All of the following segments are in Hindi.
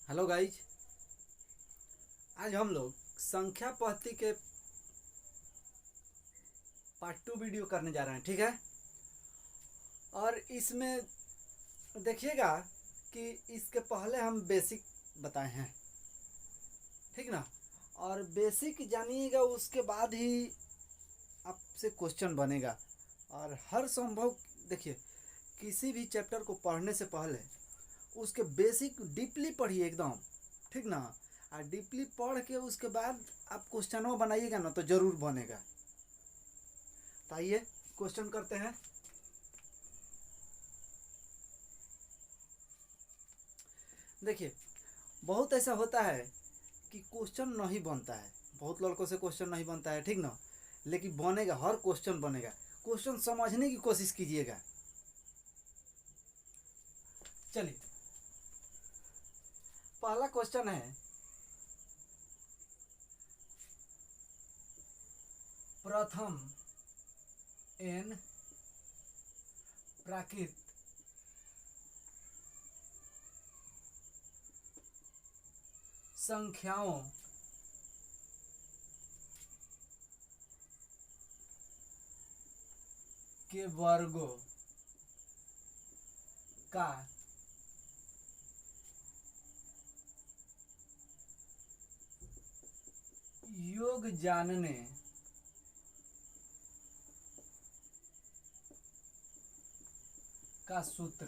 Hello guys. आज हम लोग संख्या पद्धति के पार्ट 2 वीडियो करने जा रहे हैं, ठीक है। और इसमें देखिएगा कि इसके पहले हम बेसिक बताए हैं, ठीक ना। और बेसिक जानिएगा, उसके बाद ही आपसे क्वेश्चन बनेगा। और हर संभव देखिए, किसी भी चैप्टर को पढ़ने से पहले उसके बेसिक डीपली पढ़िए एकदम, ठीक ना। और डीपली पढ़ के उसके बाद आप क्वेश्चनों बनाइएगा ना, तो जरूर बनेगा। तो आइए क्वेश्चन करते हैं। देखिए, बहुत ऐसा होता है कि क्वेश्चन नहीं बनता है, बहुत लड़कों से क्वेश्चन नहीं बनता है, ठीक ना। लेकिन बनेगा, हर क्वेश्चन बनेगा। क्वेश्चन समझने की कोशिश कीजिएगा। चलिए, पहला क्वेश्चन है, प्रथम n प्राकृत संख्याओं के वर्गों का योग जानने का सूत्र,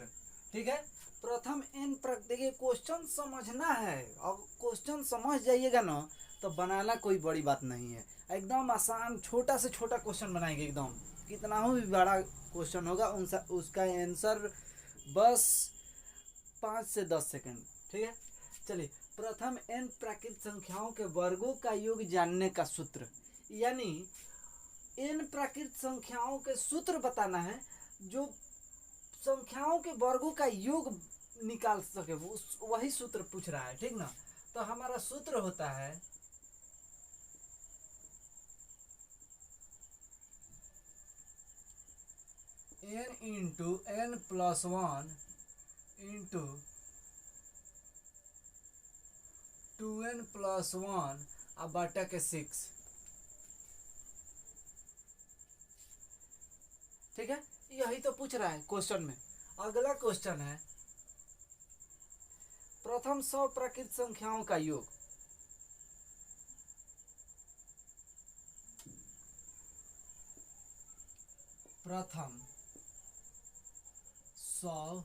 ठीक है। प्रथम एन देखिए, क्वेश्चन समझना है। अब क्वेश्चन समझ जाइएगा ना, तो बनाना कोई बड़ी बात नहीं है। एकदम आसान, छोटा से छोटा क्वेश्चन बनाएंगे एकदम। कितना भी बड़ा क्वेश्चन होगा उसका आंसर बस 5 से 10 सेकंड, ठीक है। चलिए, प्रथम एन प्राकृत संख्याओं के वर्गों का योग जानने का सूत्र, यानी एन प्राकृत संख्याओं के सूत्र बताना है, जो संख्याओं के वर्गों का योग निकाल सके, वही सूत्र पूछ रहा है, ठीक ना। तो हमारा सूत्र होता है n into n+1 into 2n+1 अब बटा के 6, ठीक है। यही तो पूछ रहा है क्वेश्चन में। अगला क्वेश्चन है, प्रथम 100 प्राकृत संख्याओं का योग। प्रथम 100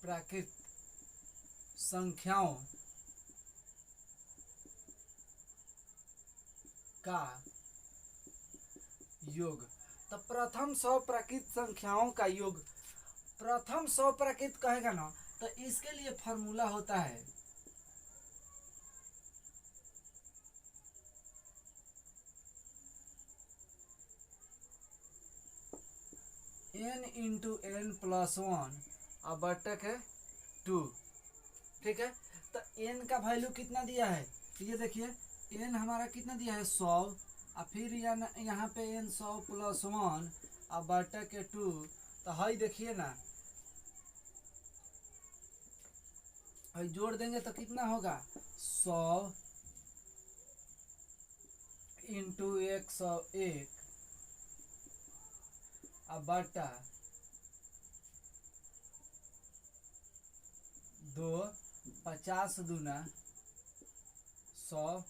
प्राकृत संख्याओं का योग। तो प्रथम 100 प्राकृत संख्याओं का योग, प्रथम 100 प्राकृत कहेगा ना, तो इसके लिए फॉर्मूला होता है n इंटू n+1 अब बटा के 2, ठीक है। तो n का वैल्यू कितना दिया है, ये देखिए, n हमारा कितना दिया है 100, और फिर यहाँ पे n 100+1 अब बटा के 2। तो हाई देखिए ना, हाई जोड़ देंगे तो कितना होगा, 100 इंटू 101 अब बटा 2, 50 दूना 100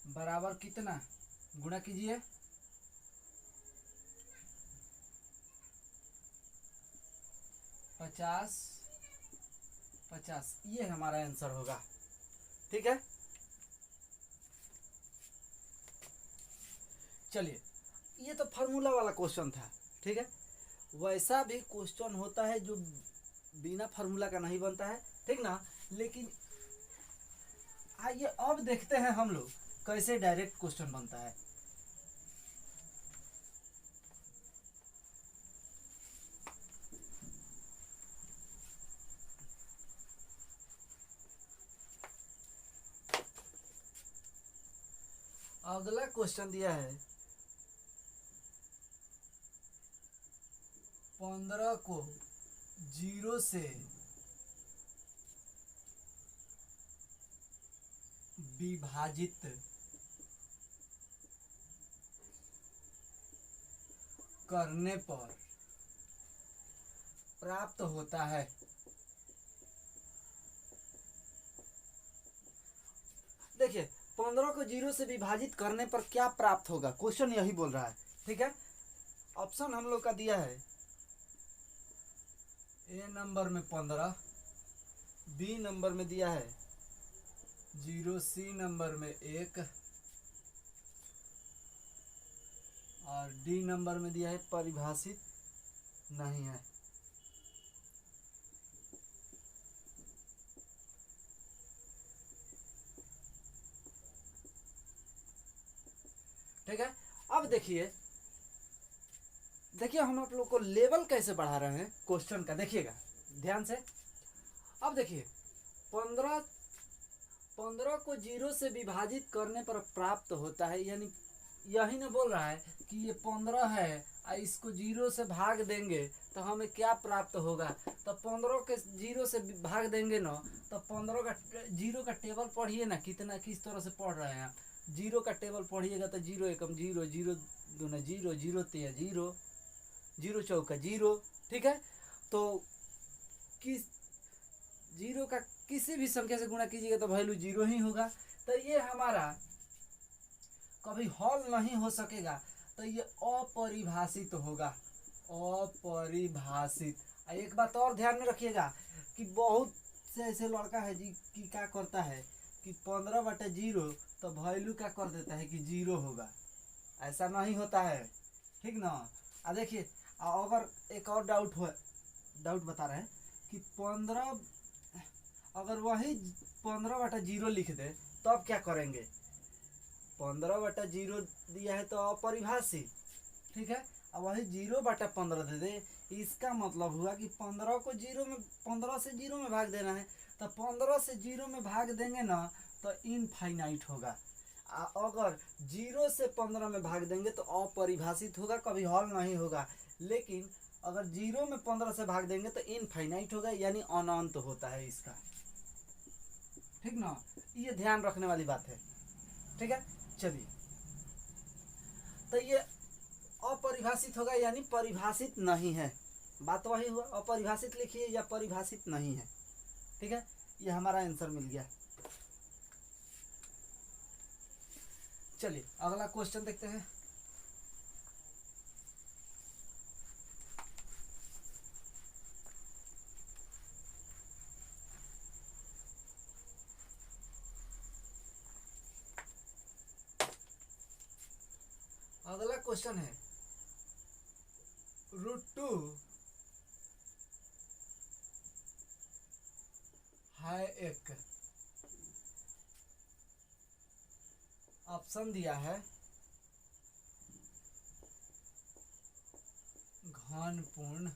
बराबर कितना, गुणा कीजिए, 50 50, ये हमारा आंसर होगा, ठीक है। चलिए, ये तो फार्मूला वाला क्वेश्चन था, ठीक है। वैसा भी क्वेश्चन होता है जो बिना फार्मूला का नहीं बनता है, ठीक ना। लेकिन आइए अब देखते हैं हम लोग कैसे डायरेक्ट क्वेश्चन बनता है। अगला क्वेश्चन दिया है, 15 को 0 से विभाजित करने पर प्राप्त होता है। देखिए 15 को 0 से विभाजित करने पर क्या प्राप्त होगा, क्वेश्चन यही बोल रहा है। ठीक है, ऑप्शन हम लोग का दिया है ए नंबर में 15, बी नंबर में दिया है 0, सी नंबर में 1 और डी नंबर में दिया है परिभाषित नहीं है। ठीक है, अब देखिए हम आप लोग को लेवल कैसे बढ़ा रहे हैं क्वेश्चन का, देखिएगा ध्यान से। अब देखिए 15 को 0 से विभाजित करने पर प्राप्त होता है, यानी यही ना बोल रहा है कि ये 15 है और इसको 0 से भाग देंगे तो हमें क्या प्राप्त होगा। तो 15 के 0 से भाग देंगे ना, तो 15 का 0 का टेबल पढ़िए ना, कितना किस तरह से पढ़ रहे हैं आप। 0 का टेबल पढ़िएगा तो 0 एकम 0, 0 दूना 0, 0 तिया 0, 0 चौका 0। ठीक है, तो किस 0 का किसी भी संख्या से गुणा कीजिएगा तो वैल्यू 0 ही होगा। तो ये हमारा कभी हल नहीं हो सकेगा, तो ये अपरिभाषित होगा, अपरिभाषित। एक बात और ध्यान में रखिएगा कि बहुत से ऐसे लड़का है जी कि क्या करता है कि 15/0 तो वैल्यू क्या कर देता है कि 0 होगा। ऐसा नहीं होता है, ठीक ना। देखिए अगर एक और डाउट बता रहे हैं कि 15 अगर वही 15/0 लिख दे तो अब क्या करेंगे। 15/0 दिया है तो अपरिभाषित, ठीक है। अब वही 0/15 दे दे, इसका मतलब हुआ कि 15 को 15 से 0 में भाग देना है। तो 15 से 0 में भाग देंगे ना तो इनफाइनाइट होगा। अगर 0 से 15 में भाग देंगे तो अपरिभाषित होगा, कभी हल नहीं होगा। लेकिन अगर 0 में 15 से भाग देंगे तो इनफाइनाइट होगा, यानी अनंत होता है इसका, ठीक ना। ये ध्यान रखने वाली बात है, ठीक है। चलिए, तो ये अपरिभाषित होगा यानी परिभाषित नहीं है, बात वही हुआ। अपरिभाषित लिखिए या परिभाषित नहीं है, ठीक है। ये हमारा आंसर मिल गया। चलिए अगला क्वेश्चन देखते हैं। अगला क्वेश्चन है √2 है एक, ऑप्शन दिया है घनपूर्ण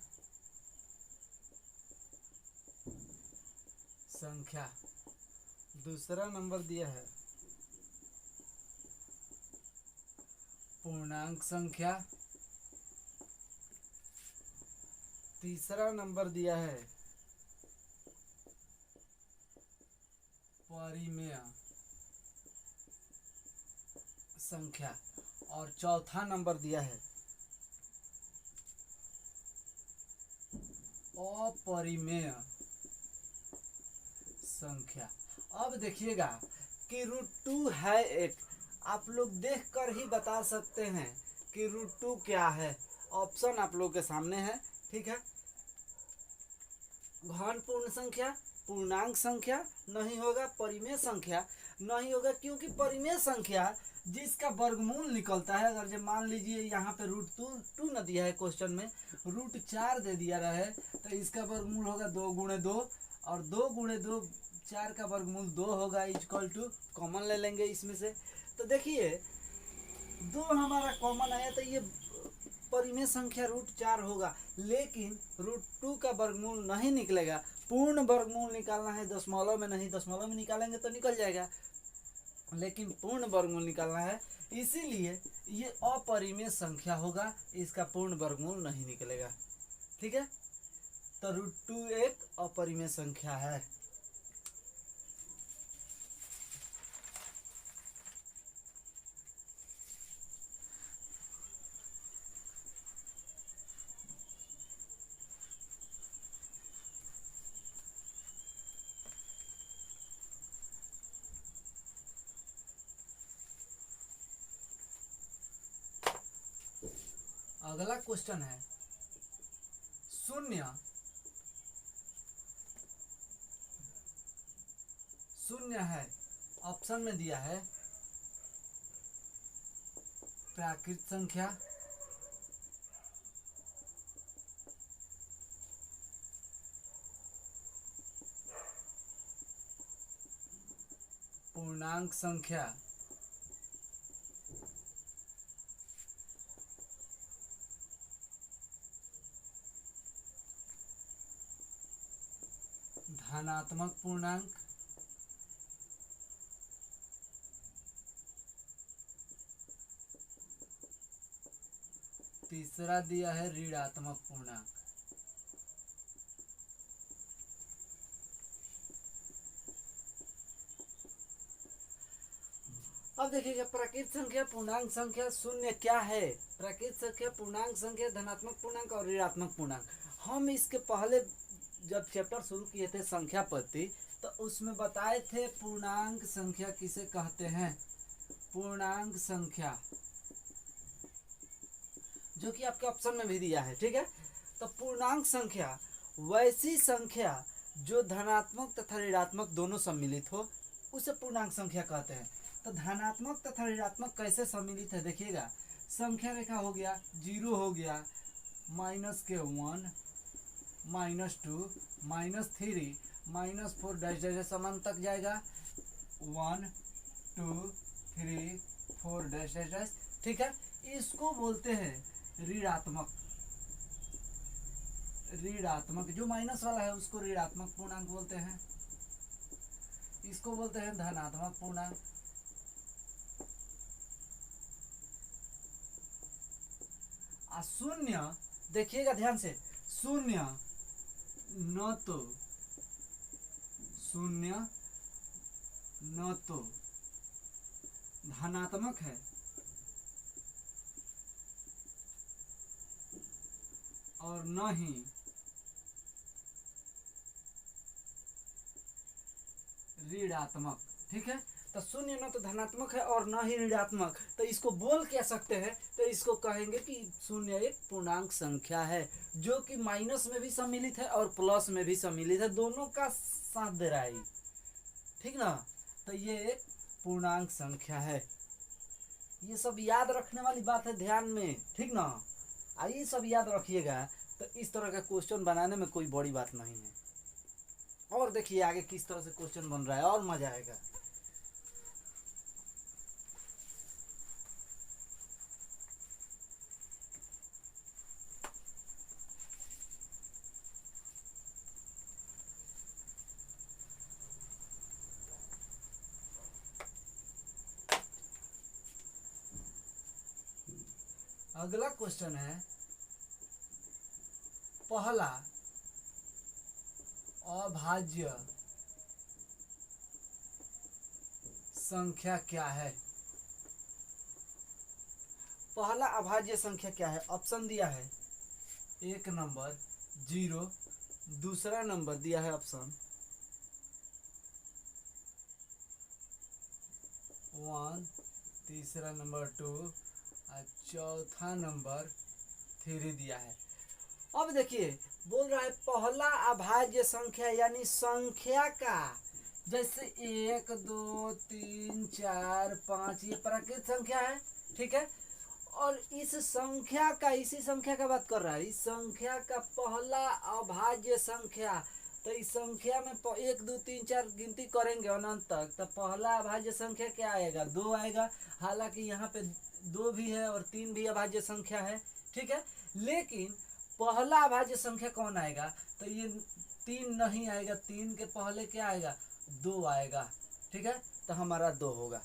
संख्या, दूसरा नंबर दिया है पूर्णांक संख्या, तीसरा नंबर दिया है परिमेय संख्या और चौथा नंबर दिया है अपरिमेय संख्या। अब देखिएगा कि √2 है एक, आप लोग देखकर ही बता सकते हैं कि √2 क्या है। ऑप्शन आप लोग के सामने है, ठीक है। घन पूर्ण संख्या, पूर्णांक संख्या नहीं होगा, परिमेय संख्या नहीं होगा, क्योंकि परिमेय संख्या जिसका वर्गमूल निकलता है, अगर जब मान लीजिए यहाँ पे √2 न दिया है क्वेश्चन में, √4 दे दिया रहे तो इसका वर्गमूल होगा 2 × 2 और 2 × 2 4 का वर्गमूल 2 होगा, इक्वल टू कॉमन ले लेंगे इसमें से। तो देखिए 2 हमारा कॉमन आया तो ये परिमेय संख्या √4 होगा, लेकिन √2 का वर्गमूल नहीं निकलेगा। पूर्ण वर्गमूल निकालना है, दशमलव में नहीं, दशमलव में निकालेंगे तो निकल जाएगा, लेकिन पूर्ण वर्गमूल निकालना है, इसीलिए ये अपरिमेय संख्या होगा, इसका पूर्ण वर्गमूल नहीं निकलेगा, ठीक है, तो √2 एक अपरिमेय संख्या है। अगला क्वेश्चन है शून्य शून्य है, ऑप्शन में दिया है प्राकृत संख्या, पूर्णांक संख्या, धनात्मक पूर्णांक, तीसरा दिया है ऋणात्मक पूर्णांक। अब देखिएगा प्राकृत संख्या, पूर्णांक संख्या, शून्य क्या है, प्राकृत संख्या, पूर्णांक संख्या, धनात्मक पूर्णांक और ऋणात्मक पूर्णांक। हम इसके पहले जब चैप्टर शुरू किए थे संख्या पद्धति, तो उसमें बताए थे पूर्णांक संख्या किसे कहते हैं। पूर्णांक संख्या जो कि आपके ऑप्शन में भी दिया है, ठीक है। तो पूर्णांक संख्या वैसी संख्या जो धनात्मक तथा ऋणात्मक दोनों सम्मिलित हो, उसे पूर्णांक संख्या कहते हैं। तो धनात्मक तथा ऋणात्मक कैसे सम्मिलित है देखिएगा, संख्या रेखा हो गया, 0 हो गया, -1, -2, -3, -4 डैश समान तक जाएगा, 1 2 3 4 डैश डैश, ठीक है। इसको बोलते हैं ऋणात्मक। ऋणात्मक जो माइनस वाला है उसको ऋणात्मक पूर्णांक बोलते हैं। इसको बोलते हैं धनात्मक पूर्णांक। शून्य देखिएगा ध्यान से, शून्य न तो धनात्मक है और न ही ऋणात्मक, ठीक है। तो शून्य न तो धनात्मक है और न ही ऋणात्मक, तो इसको बोल क्या सकते हैं, तो इसको कहेंगे कि शून्य एक पूर्णांक संख्या है जो कि माइनस में भी सम्मिलित है और प्लस में भी सम्मिलित है, दोनों का साथ दे रहा है, ठीक ना। तो ये एक पूर्णांक संख्या है। ये सब याद रखने वाली बात है, ध्यान में, ठीक ना। आइए सब याद रखिएगा, तो इस तरह का क्वेश्चन बनाने में कोई बड़ी बात नहीं है। और देखिए आगे किस तरह से क्वेश्चन बन रहा है और मजा आएगा। अगला क्वेश्चन है, पहला अभाज्य संख्या क्या है। पहला अभाज्य संख्या क्या है, ऑप्शन दिया है, एक नंबर 0, दूसरा नंबर दिया है ऑप्शन 1, तीसरा नंबर 2 और चौथा नंबर 3 दिया है। अब देखिए बोल रहा है पहला अभाज्य संख्या, यानी संख्या का, जैसे 1 2 3 4 5 ये प्राकृत संख्या है, ठीक है। और इस संख्या का, इसी संख्या का बात कर रहा है, इस संख्या का पहला अभाज्य संख्या, तो इस संख्या में 1 2 3 4 गिनती करेंगे अनंत तक, तो पहला अभाज्य संख्या क्या आएगा, 2 आएगा। हालांकि यहाँ पे 2 भी है और 3 भी अभाज्य संख्या है, ठीक है। लेकिन पहला अभाज्य संख्या कौन आएगा, तो ये 3 नहीं आएगा, 3 के पहले क्या आएगा, 2 आएगा, ठीक है। तो हमारा 2 होगा।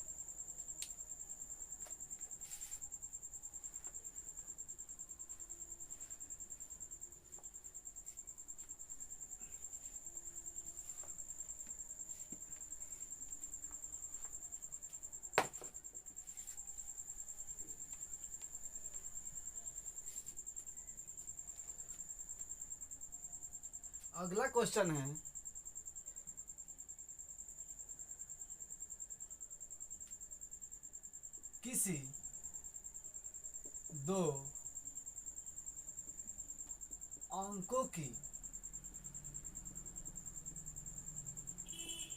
अगला क्वेश्चन है किसी दो अंकों की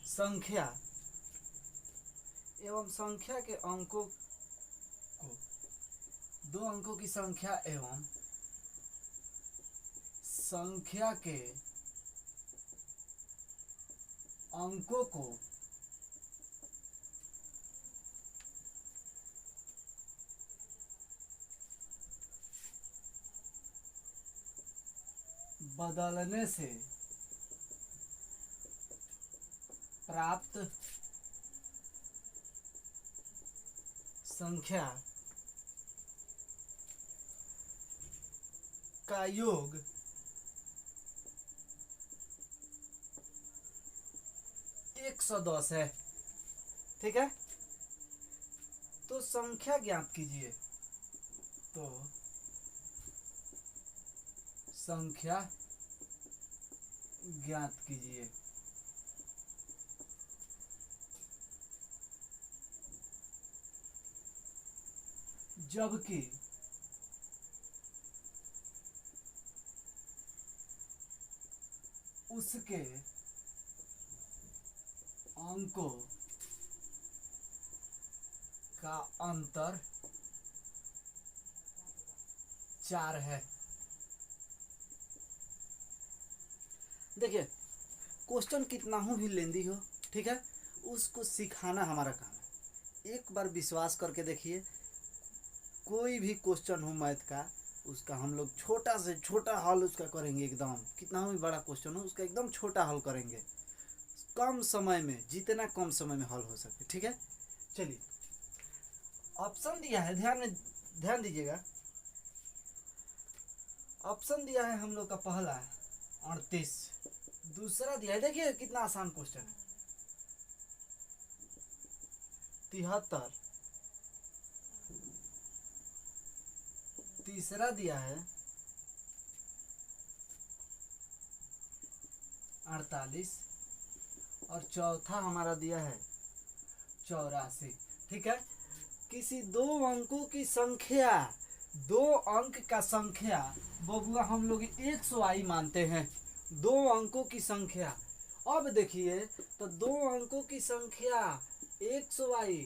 संख्या एवं संख्या के अंकों को दो अंकों की संख्या एवं संख्या के अंकों को बदलने से प्राप्त संख्या का योग 110 है। ठीक है, तो संख्या ज्ञात कीजिए। तो संख्या ज्ञात कीजिए। जबकि उसके अंकों का अंतर 4 है। देखिए, क्वेश्चन कितना हो भी लेंदी हो, ठीक है, उसको सिखाना हमारा काम है। एक बार विश्वास करके देखिए, कोई भी क्वेश्चन हो मैथ का, उसका हम लोग छोटा से छोटा हल उसका करेंगे। एकदम कितना भी बड़ा क्वेश्चन हो उसका एकदम छोटा हल करेंगे, कम समय में, जितना कम समय में हल हो सके। ठीक है, चलिए ऑप्शन दिया है, ध्यान दीजिएगा। ऑप्शन दिया है हम लोग का पहला 38, दूसरा दिया है, देखिए कितना आसान क्वेश्चन है, 73, तीसरा दिया है 48 और चौथा हमारा दिया है 84। ठीक है, किसी दो अंकों की संख्या, दो अंक का संख्या बबुआ हम लोग 100i मानते हैं। दो अंकों की संख्या, अब देखिए तो दो अंकों की संख्या 100i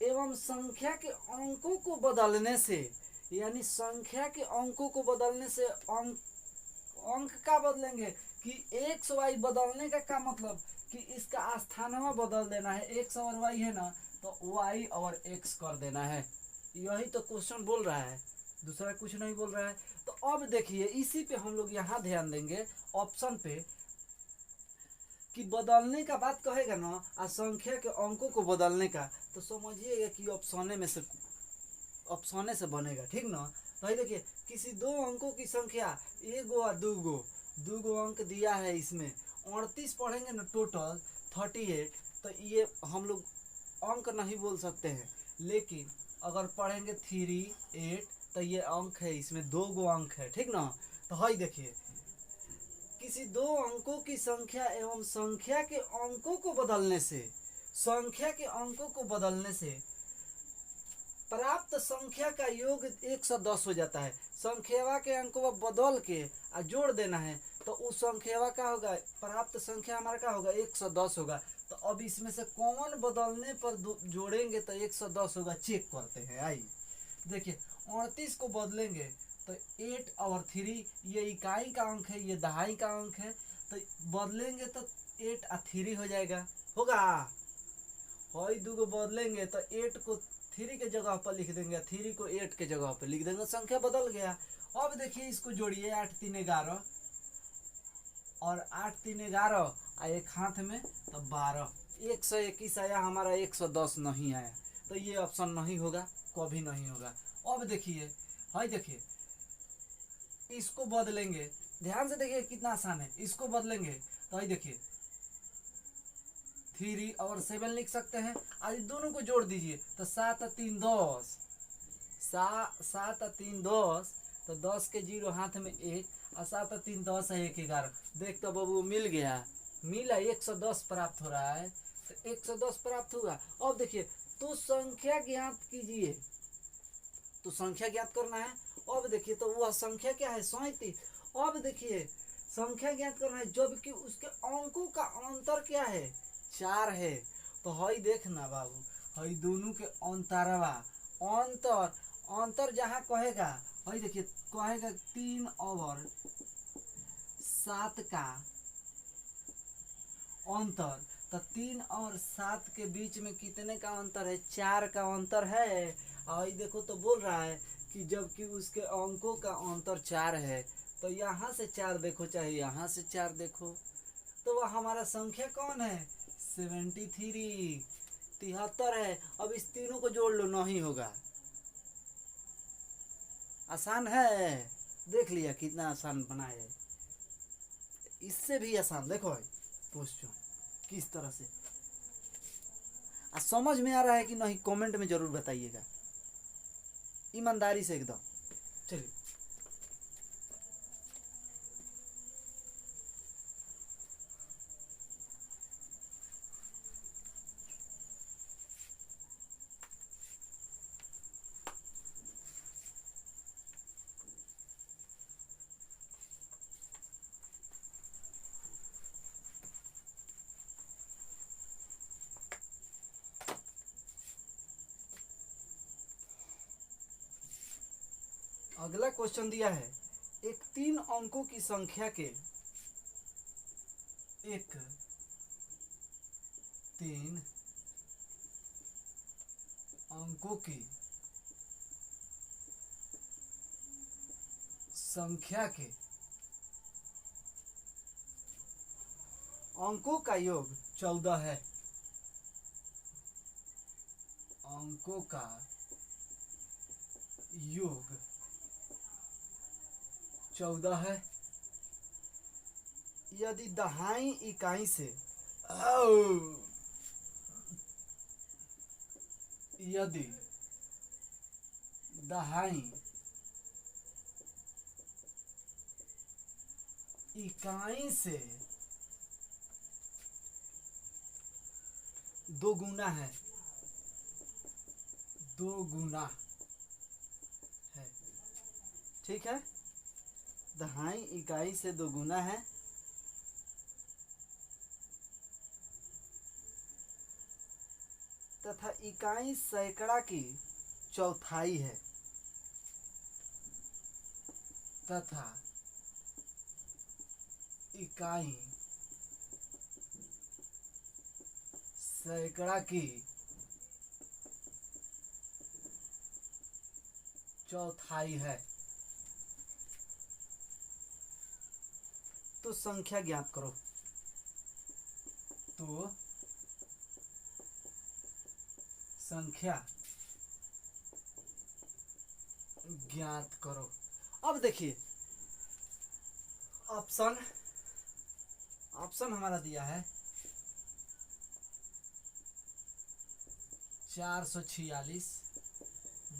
एवं संख्या के अंकों को बदलने से, यानी संख्या के अंकों को बदलने से अंक का बदलेंगे कि 100i बदलने का क्या मतलब कि इसका स्थानवा बदल देना है। 100 और y है ना, तो y और x कर देना है। यही तो क्वेश्चन बोल रहा है, दूसरा कुछ नहीं बोल रहा है। तो अब देखिए इसी पे हम लोग यहाँ ध्यान देंगे, ऑप्शन पे, कि बदलने का बात कहेगा ना और संख्या के अंकों को बदलने का, तो समझिएगा कि ऑप्शने से बनेगा। ठीक ना, तो देखिए किसी दो अंकों की संख्या, एगो और दूगो अंक दिया है। इसमें 38 पढ़ेंगे ना टोटल 38, तो ये हम लोग अंक नहीं बोल सकते हैं, लेकिन अगर पढ़ेंगे 3, 8, तो ये अंक है, इसमें 2 अंक है। ठीक ना, तो हाई देखिए, किसी दो अंकों की संख्या एवं संख्या के अंकों को बदलने से, संख्या के अंकों को बदलने से प्राप्त संख्या का योग 110 हो जाता है। संख्या के अंकों को बदल के जोड़ देना है, तो उस संख्या का होगा, प्राप्त संख्या हमारा क्या होगा, 110 होगा। तो अब इसमें से कौन बदलने पर जोड़ेंगे तो 110 होगा, चेक करते हैं। आइए देखिए, 38 को बदलेंगे तो 8 और 3, ये इकाई का अंक है, ये दहाई का अंक है, तो बदलेंगे तो 8 और 3 हो जाएगा, होगा। और दूगो बदलेंगे तो 8 को 3 के जगह पर लिख देंगे, 3 को 8 के जगह पर लिख देंगे, संख्या बदल गया। अब देखिए इसको जोड़िए, 8 3 11 और 8 3 11 और एक हाथ में तो 12, 121 आया हमारा, 110 नहीं आया, तो ये ऑप्शन नहीं होगा, कभी नहीं होगा। अब देखिए, हाई देखिए, इसको बदलेंगे, ध्यान से देखिए कितना आसान है। इसको बदलेंगे तो हाई देखिए 3 और 7 लिख सकते हैं, आज दोनों को जोड़ दीजिए तो 7 और 3 10, 7 और 3 10, तो 10 के 0 हाथ में 1 और 7 और 3 10 है 1 11। देख तो बाबू मिल गया, मिला 110 प्राप्त हो रहा है। तो 110 प्राप्त हुआ। अब देखिए तो संख्या ज्ञात कीजिए, तो संख्या ज्ञात करना है। अब देखिए तो वह संख्या क्या है 37। अब देखिए संख्या ज्ञात करना है जबकि उसके अंकों का अंतर क्या है 4 है। तो हई देखना बाबू, हई दोनों के अंतरवा, अंतर अंतर जहाँ कहेगा, हई देखिए कहेगा 3 और 7 का अंतर, तो 3 और 7 के बीच में कितने का अंतर है 4 का अंतर है। और ये देखो तो बोल रहा है कि जबकि उसके अंकों का अंतर 4 है, तो यहाँ से 4 देखो चाहे यहाँ से 4 देखो, तो वह हमारा संख्या कौन है 73, 73 है। अब इस तीनों को जोड़ लो, नहीं होगा। आसान है, देख लिया कितना आसान बनाए। इससे भी आसान देखो क्वेश्चन किस तरह से समझ में आ रहा है कि नहीं, कमेंट में जरूर बताइएगा ईमानदारी से एकदम। चलिए अगला क्वेश्चन दिया है, एक 3 अंकों की संख्या के, एक 3 अंकों की संख्या के अंकों का योग 14 है। अंकों का योग 14 है। यदि दहाई इकाई से यदि दहाई इकाई से 2 गुना है, 2 गुना है, ठीक है, दहाई इकाई से 2 गुना है, तथा इकाई सैकड़ा की चौथाई है, तथा इकाई सैकड़ा की चौथाई है, तो संख्या ज्ञात करो। तो संख्या ज्ञात करो। अब देखिए ऑप्शन हमारा दिया है 446,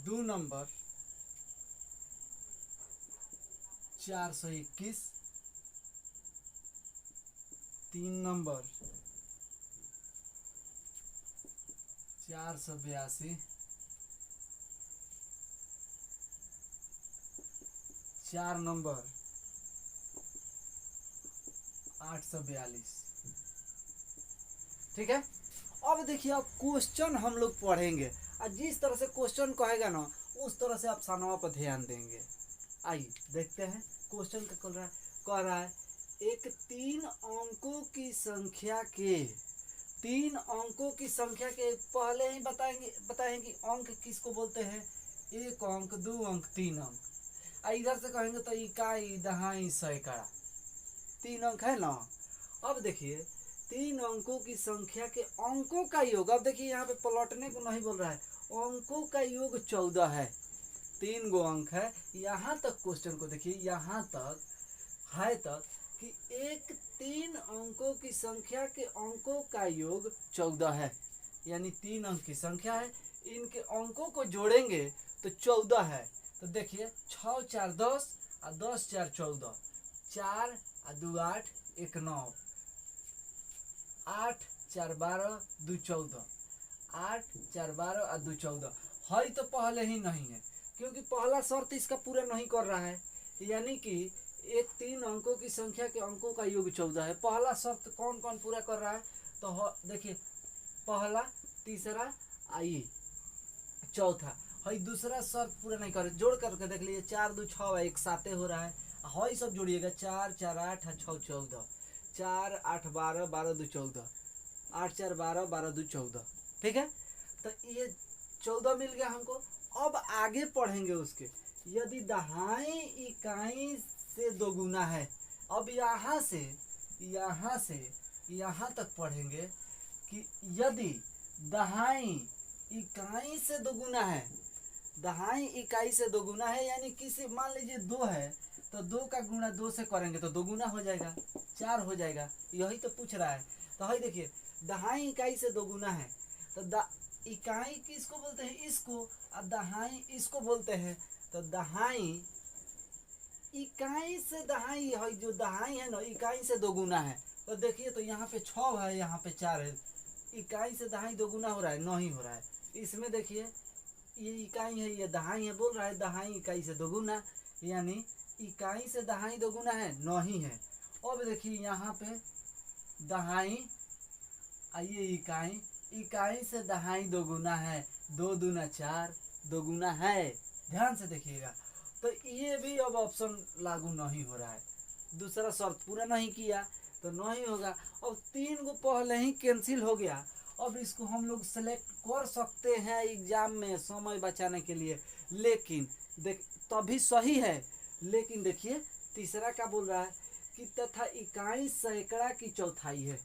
2 नंबर 421, 3 नंबर 482, 4 नंबर 842। ठीक है। अब देखिए अब क्वेश्चन हम लोग पढ़ेंगे और जिस तरह से क्वेश्चन कहेगा ना उस तरह से आप सानवा पर ध्यान देंगे। आइए देखते हैं क्वेश्चन का कह रहा है एक 3 अंकों की संख्या के, 3 अंकों की संख्या के पहले ही बताएंगे अंक किसको बोलते हैं, 1 अंक 2 अंक 3 अंक। इधर से कहेंगे तो इकाई दहाई सैकड़ा 3 अंक है ना। अब देखिए 3 अंकों की संख्या के अंकों का योग, अब देखिए यहाँ पे पलटने को नहीं बोल रहा है, अंकों का योग 14 है, 3 गो अंक है। यहाँ तक क्वेश्चन को देखिए, यहाँ तक है तक कि एक 3 अंकों की संख्या के अंकों का योग 14 है, यानी 3 अंक की संख्या है, इनके अंकों को जोड़ेंगे तो 14 है। तो देखिए 6 4 10 और 10 4 14, 4 आ 2 8 1 9, 8 4 12 2 14, 8 4 12 और 2 14 है तो पहले ही नहीं है, क्योंकि पहला शर्त इसका पूरा नहीं कर रहा है, यानी कि एक 3 अंकों की संख्या के अंकों का योग 14 है। पहला शर्त कौन कौन पूरा कर रहा है, तो देखिए पहला, तीसरा, आई, चौथा है दूसरा शर्त पूरा नहीं कर, जोड़ करके देख लीजिए 4 2 6 एक साथ हो रहा है, है सब जोड़िएगा 4 4 8 6 14, 4 8 12 12 2 14, 8 4 12 12 2 14, ठीक है। तो ये 14 मिल गया हमको। अब आगे पढ़ेंगे उसके, यदि दहाई इकाई से दोगुना है, अब यहाँ से यहाँ तक पढ़ेंगे कि यदि दहाई इकाई से दोगुना है, दहाई इकाई से दोगुना है यानी किसी मान लीजिए 2 है तो 2 का गुणा 2 से करेंगे तो दोगुना हो जाएगा, 4 हो जाएगा, यही तो पूछ रहा है। तो है देखिए दहाई इकाई से दोगुना है, तो इकाई किसको बोलते हैं, इसको, और दहाई इसको बोलते हैं। तो दहाई इकाई से दहाई है, जो दहाई है ना इकाई से दोगुना है, तो देखिए तो यहाँ पे 6 है, यहाँ पे 4 है, इकाई से दहाई दोगुना हो रहा है, नहीं हो रहा है। इसमें देखिए ये इकाई है, ये दहाई है, बोल रहा है दहाई इकाई से दोगुना, यानी इकाई से दहाई दोगुना है, नहीं है। अब देखिए यहाँ पे दहाई, आइए इकाई, इकाई से दहाई दोगुना है, 2 दूना 4, दोगुना है, ध्यान से देखिएगा। तो ये भी अब ऑप्शन लागू नहीं हो रहा है, दूसरा शर्त पूरा नहीं किया तो नहीं होगा। अब 3 को पहले ही कैंसिल हो गया, अब इसको हम लोग सेलेक्ट कर सकते हैं एग्जाम में समय बचाने के लिए, लेकिन देख तभी सही है। लेकिन देखिए तीसरा क्या बोल रहा है कि तथा इकाई सैकड़ा की चौथाई है,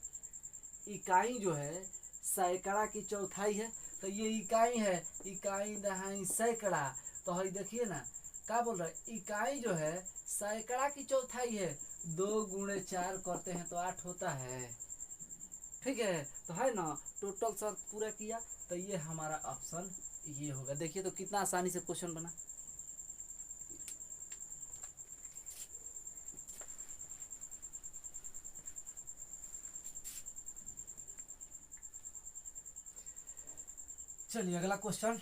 इकाई जो है सैकड़ा की चौथाई है, तो ये इकाई है, इकाई दहाई सैकड़ा, तो है देखिए ना क्या बोल रहा है, इकाई जो है सैकड़ा की चौथाई है, 2 गुणे 4 करते हैं तो 8 होता है, ठीक है। तो है ना टोटल शर्त पूरा किया, तो ये हमारा ऑप्शन ये होगा। देखिए तो कितना आसानी से क्वेश्चन बना। चलिए अगला क्वेश्चन,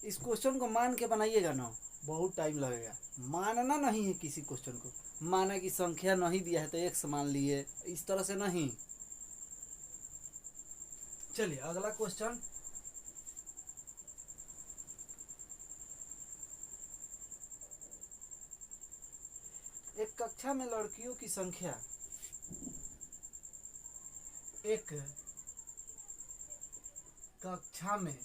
इस क्वेश्चन को मान के बनाइएगा ना, बहुत टाइम लगेगा। मानना नहीं है किसी क्वेश्चन को, माना कि संख्या नहीं दिया है तो x मान लिए, इस तरह से नहीं। चलिए अगला क्वेश्चन, एक कक्षा में लड़कियों की संख्या, एक कक्षा में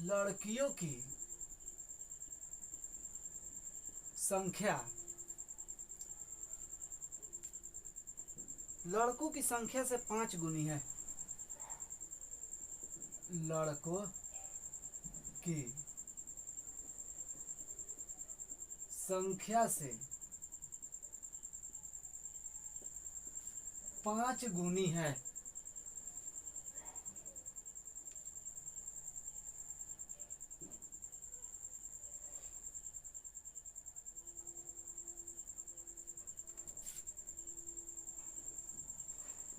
लड़कियों की संख्या लड़कों की संख्या से 5 गुनी है, लड़कों की संख्या से 5 गुनी है,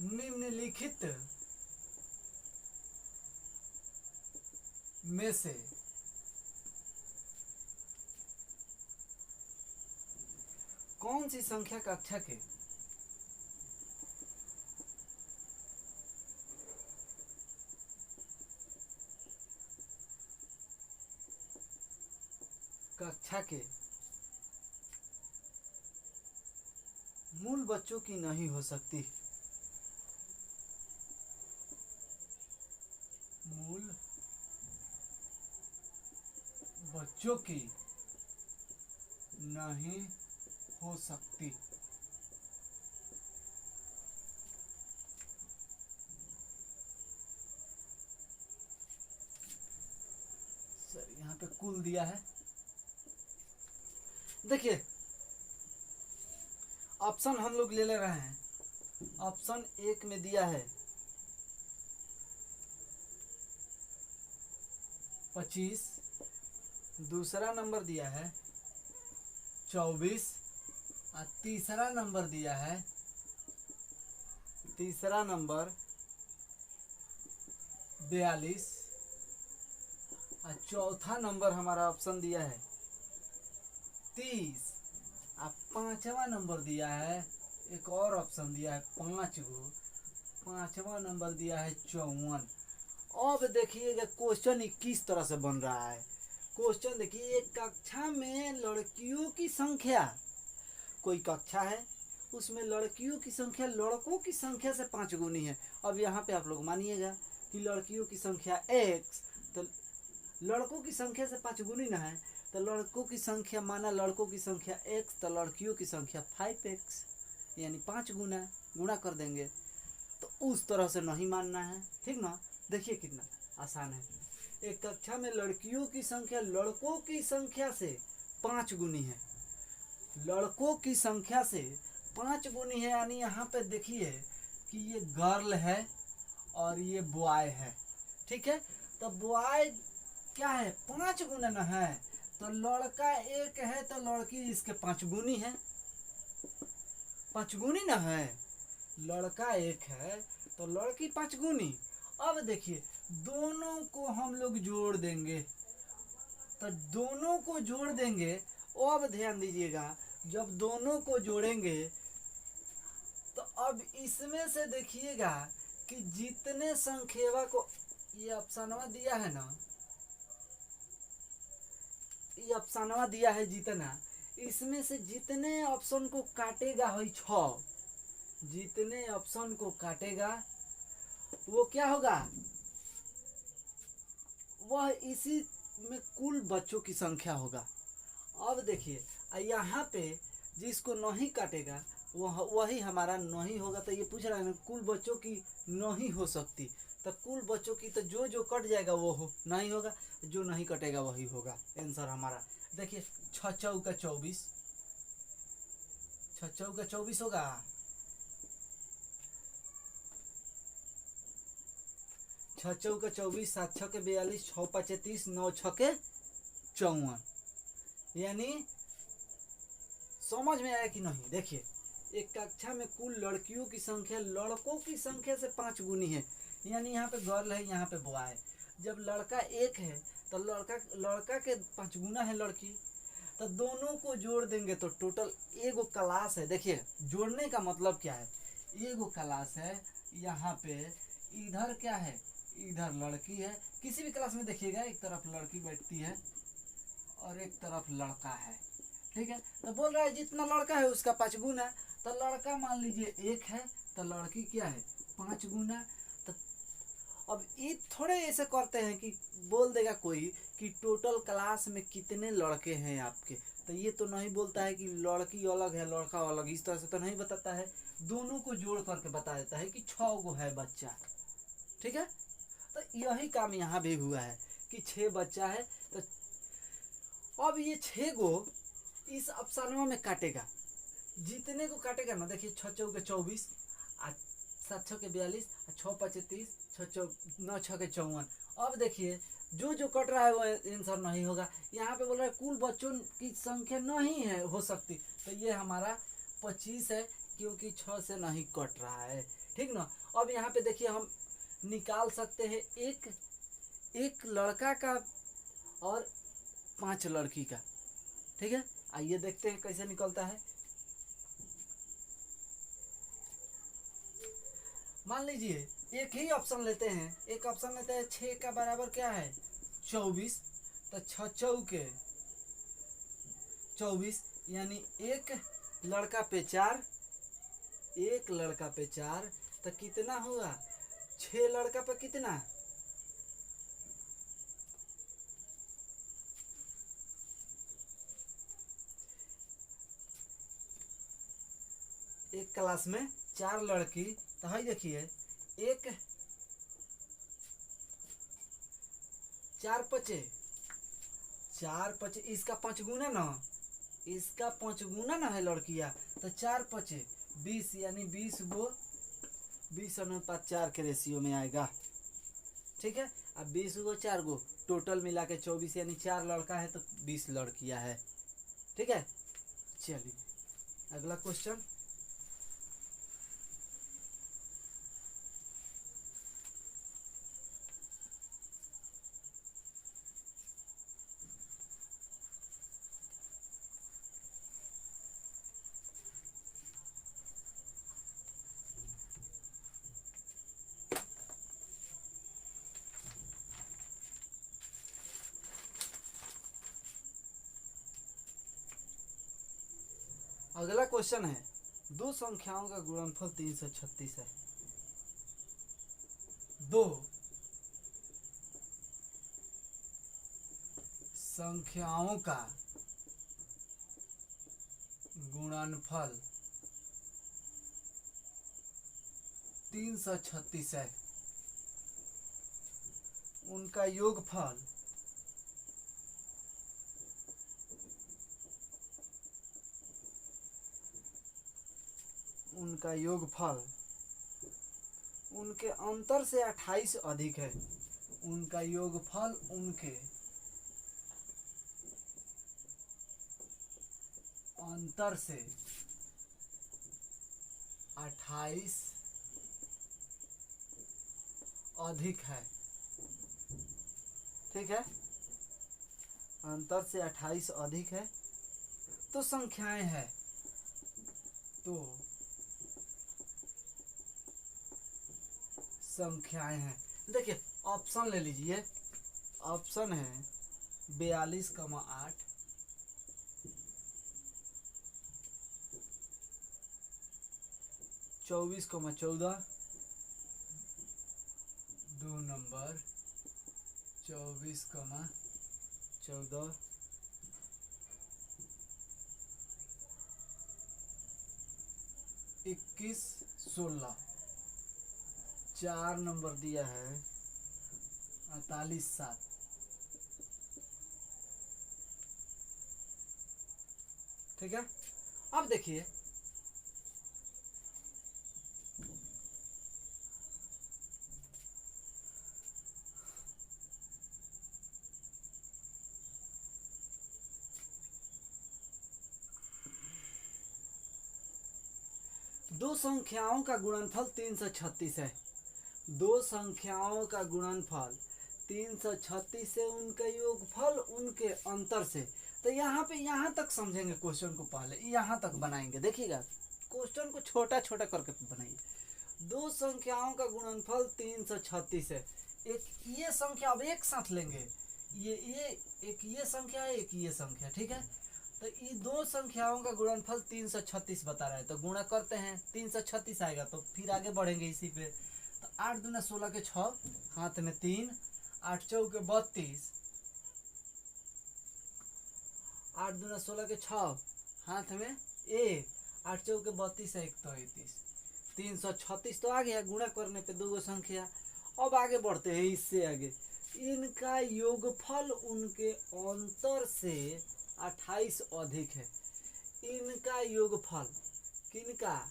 निम्नलिखित में से कौन सी संख्या कक्षा के मूल बच्चों की नहीं हो सकती, मूल बच्चों की नहीं हो सकती। सर यहाँ पे कुल दिया है, देखिए ऑप्शन हम लोग ले रहे हैं। ऑप्शन एक में दिया है 25, दूसरा नंबर दिया है 24 और तीसरा नंबर दिया है, तीसरा नंबर 42 और चौथा नंबर हमारा ऑप्शन दिया है 30 और पांचवा नंबर दिया है, एक और ऑप्शन दिया है 5 गो, पांचवा नंबर दिया है 54। अब देखिएगा क्वेश्चन 21 तरह से बन रहा है। क्वेश्चन देखिए, एक कक्षा में लड़कियों की संख्या, कोई कक्षा है उसमें लड़कियों की संख्या लड़कों की संख्या से 5 गुनी है। अब यहाँ पे आप लोग मानिएगा कि लड़कियों की संख्या x, तो लड़कों की संख्या से 5 गुनी ना है, तो लड़कों की संख्या माना लड़कों की संख्या x, तो लड़कियों की संख्या 5x, यानी 5 गुना कर देंगे। तो उस तरह से नहीं मानना है, ठीक ना। देखिए कितना आसान है। एक कक्षा में लड़कियों की संख्या लड़कों की संख्या से 5 गुनी है, लड़कों की संख्या से 5 गुनी है, यानी यहाँ पे देखिए कि ये गर्ल है और ये बॉय है, ठीक है। तो बॉय क्या है 5 गुना ना है, तो लड़का एक है तो लड़की इसके 5 गुनी है, 5 गुनी ना है। लड़का एक है तो लड़की 5 गुनी। अब देखिए दोनों को हम लोग जोड़ देंगे, तो दोनों को जोड़ देंगे। अब ध्यान दीजिएगा, जब दोनों को जोड़ेंगे तो अब इसमें से देखिएगा कि जितने संख्या को ये ऑप्शनवा दिया है ना, ये ऑप्शनवा दिया है जितना, इसमें से जितने ऑप्शन को काटेगा है 6, जितने ऑप्शन को काटेगा वो क्या होगा, वह इसी में कुल बच्चों की संख्या होगा। अब देखिए यहाँ पे जिसको नहीं काटेगा वही हमारा नहीं होगा। तो ये पूछ रहा है ना कुल बच्चों की नहीं हो सकती, तो कुल बच्चों की तो जो कट जाएगा वो नहीं होगा, जो नहीं कटेगा वही होगा आंसर हमारा। देखिए 6 चौका 24, 6 चौका 24 होगा, 6 चौका 24, 7 छके 42, 6 पाँचे 30, 9 छके 54। यानी समझ में आया कि नहीं। देखिए एक कक्षा में कुल लड़कियों की संख्या लड़कों की संख्या से 5 गुनी है, यानी यहाँ पे गर्ल है, यहाँ पे बॉय है। जब लड़का एक है तो लड़का के 5 गुना है लड़की, तो दोनों को जोड़ देंगे तो टोटल एगो क्लास है। देखिए जोड़ने का मतलब क्या है, एगो क्लास है, यहाँ पे इधर क्या है, इधर लड़की है। किसी भी क्लास में देखिएगा एक तरफ लड़की बैठती है और एक तरफ लड़का है, ठीक है। तो बोल रहा है जितना लड़का है उसका 5 गुना, तो लड़का मान लीजिए 1 है तो लड़की क्या है 5 गुना। तो अब ये थोड़े ऐसे करते हैं कि बोल देगा कोई कि टोटल क्लास में कितने लड़के हैं आपके, तो ये तो नहीं बोलता है कि लड़की अलग है लड़का अलग, इस तरह से तो नहीं बताता है। दोनों को जोड़ करके बता देता है कि 6 गो है बच्चा, ठीक है। तो यही काम यहाँ भी हुआ है कि 6 बच्चा है। तो अब ये 6 गो इस ऑप्शनों में काटेगा, जितने को काटेगा ना। देखिए 6 चौके 24, 7 छके 42, 6 पाँचे 30, 9 छके 54। अब देखिए जो कट रहा है वो आंसर नहीं होगा। यहाँ पे बोल रहा है कुल बच्चों की संख्या नहीं है हो सकती, तो ये हमारा 25 है क्योंकि 6 से नहीं कट रहा है, ठीक ना। अब यहाँ पे देखिए हम निकाल सकते हैं एक लड़का का और 5 लड़की का, ठीक है। आइए देखते हैं कैसे निकलता है। मान लीजिए एक ही ऑप्शन लेते हैं, एक ऑप्शन लेते हैं 6 का बराबर क्या है 24, तो 6 चौके 24, यानी एक लड़का पे 4, एक लड़का पे 4, तो कितना हुआ 6 लड़का पे कितना, एक क्लास में 4 लड़की, तो है देखिए एक 4 पचे इसका 5 गुना ना, इसका 5 गुना ना है लड़कियां, तो 4 5 20, यानी 20 गो 20:4 के रेशियो में आएगा। ठीक है, अब 20 गो 4 गो टोटल मिला के 24, यानी 4 लड़का है तो 20 लड़कियां है। ठीक है, चलिए अगला क्वेश्चन। अगला क्वेश्चन है, दो संख्याओं का गुणनफल 336 है। दो संख्याओं का गुणनफल 336 है। उनका योगफल उनके अंतर से 28 अधिक है। उनका योगफल उनके अंतर से 28 अधिक है। ठीक है, अंतर से 28 अधिक है तो संख्याएं हैं। तो संख्याएं हैं, देखिए ऑप्शन ले लीजिए। ऑप्शन है 42,8, 24,14, 2 नंबर 24,14, 21,16, 4 नंबर दिया है 48,7। ठीक है, अब देखिए दो संख्याओं का गुणनफल 336 है। दो संख्याओं का गुणनफल 336 से उनका योगफल उनके अंतर से। तो यहाँ पे यहाँ तक समझेंगे क्वेश्चन को, पहले यहाँ तक बनाएंगे। देखिएगा क्वेश्चन को छोटा छोटा करके बनाइए। दो संख्याओं का गुणनफल 336 है। एक ये संख्या अब एक साथ लेंगे, ये एक ये संख्या है, एक ये संख्या। ठीक है, तो ये दो संख्याओं का गुणनफल 336 बता रहा है, तो गुणा करते हैं 336 आएगा, तो फिर आगे बढ़ेंगे इसी पे। तो 8 दूना 16 के 6, हाथ में 3, 8 चौके 32, 8 दूना 16 के 6, हाथ में 1, 8 चौके 32 है 1 तो 31, 336 तो आ गया गुणा करने पे दो संख्या। अब आगे बढ़ते हैं इससे आगे। इनका योगफल उनके अंतर से 28 अधिक है। इनका योगफल किनका?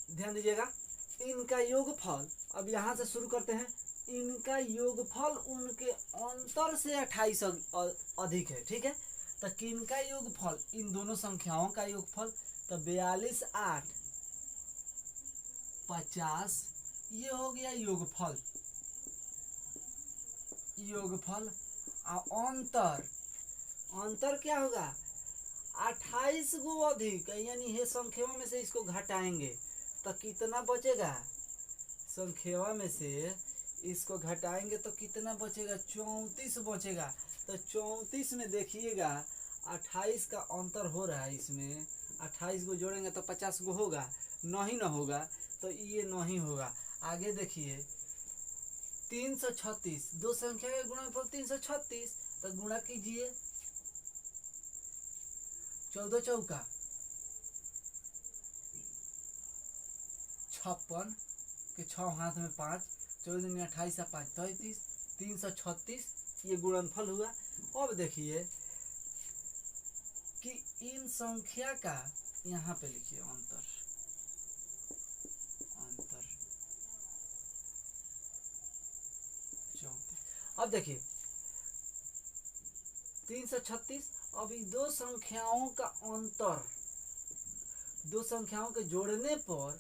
ध्यान दीजिएगा, इनका योगफल, अब यहां से शुरू करते हैं। इनका योगफल उनके अंतर से 28 अधिक है। ठीक है, तो किनका योगफल? इन दोनों संख्याओं का योगफल। तो 42 8 50, ये हो गया योगफल। योगफल अंतर, अंतर क्या होगा? 28 गो अधिक, यानी ये संख्याओं में से इसको घटाएंगे तो कितना बचेगा? संख्यावा में से इसको घटाएंगे तो कितना बचेगा? 34 बचेगा। तो 34 में देखिएगा 28 का अंतर हो रहा है इसमें, 28 को जोड़ेंगे तो 50 को होगा, नहीं ना होगा तो ये नहीं होगा। आगे देखिए 336, दो संख्या के गुणनफल 336, तो गुणा कीजिए 14 चौका 56 के 6 हाथ में 5, 14 दूनी 28 5 33, 336 ये गुणनफल हुआ। अब देखिए कि इन संख्या का यहाँ पे लिखिए अंतर, अंतर 34। अब देखिए 336, अब इस दो संख्याओं का अंतर, दो संख्याओं के जोड़ने पर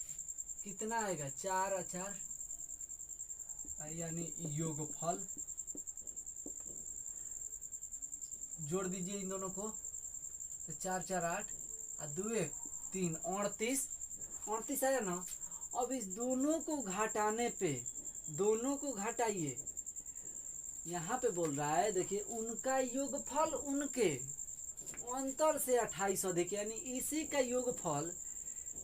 कितना आएगा, 4 और 4 यानी योगफल। जोड़ दीजिए इन दोनों को तो 4 4 8 और 2 1 3 38, 38 आया ना। अब इस दोनों को घटाने पे, दोनों को घटाइए, यहाँ पे बोल रहा है देखिए उनका योगफल उनके अंतर से 28 अधिक, यानी इसी का योगफल,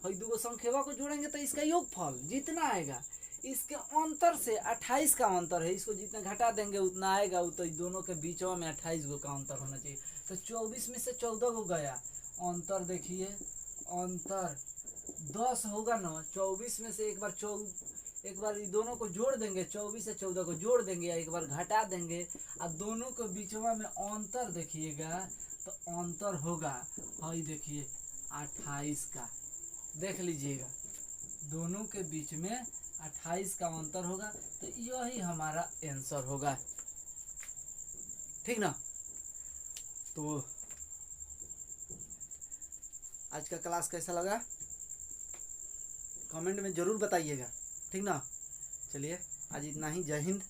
दो संख्या को जोड़ेंगे तो इसका योगफल जितना आएगा इसके अंतर से 28 का अंतर है, इसको जितना घटा देंगे उतना आएगा। तो दोनों के बीच में 28 गो का अंतर होना चाहिए। तो 24 में से 14 को गया, अंतर देखिए अंतर 10 होगा ना। 24 में से एक बार ये दोनों को जोड़ देंगे, 24 से 14 को जोड़ देंगे या एक बार घटा देंगे और दोनों के बीच में अंतर देखिएगा तो अंतर होगा, हाँ देखिए 28 का, देख लीजिएगा दोनों के बीच में 28 का अंतर होगा। तो यही हमारा आंसर होगा, ठीक ना। तो आज का क्लास कैसा लगा कमेंट में ज़रूर बताइएगा, ठीक ना। चलिए आज इतना ही, जय हिंद।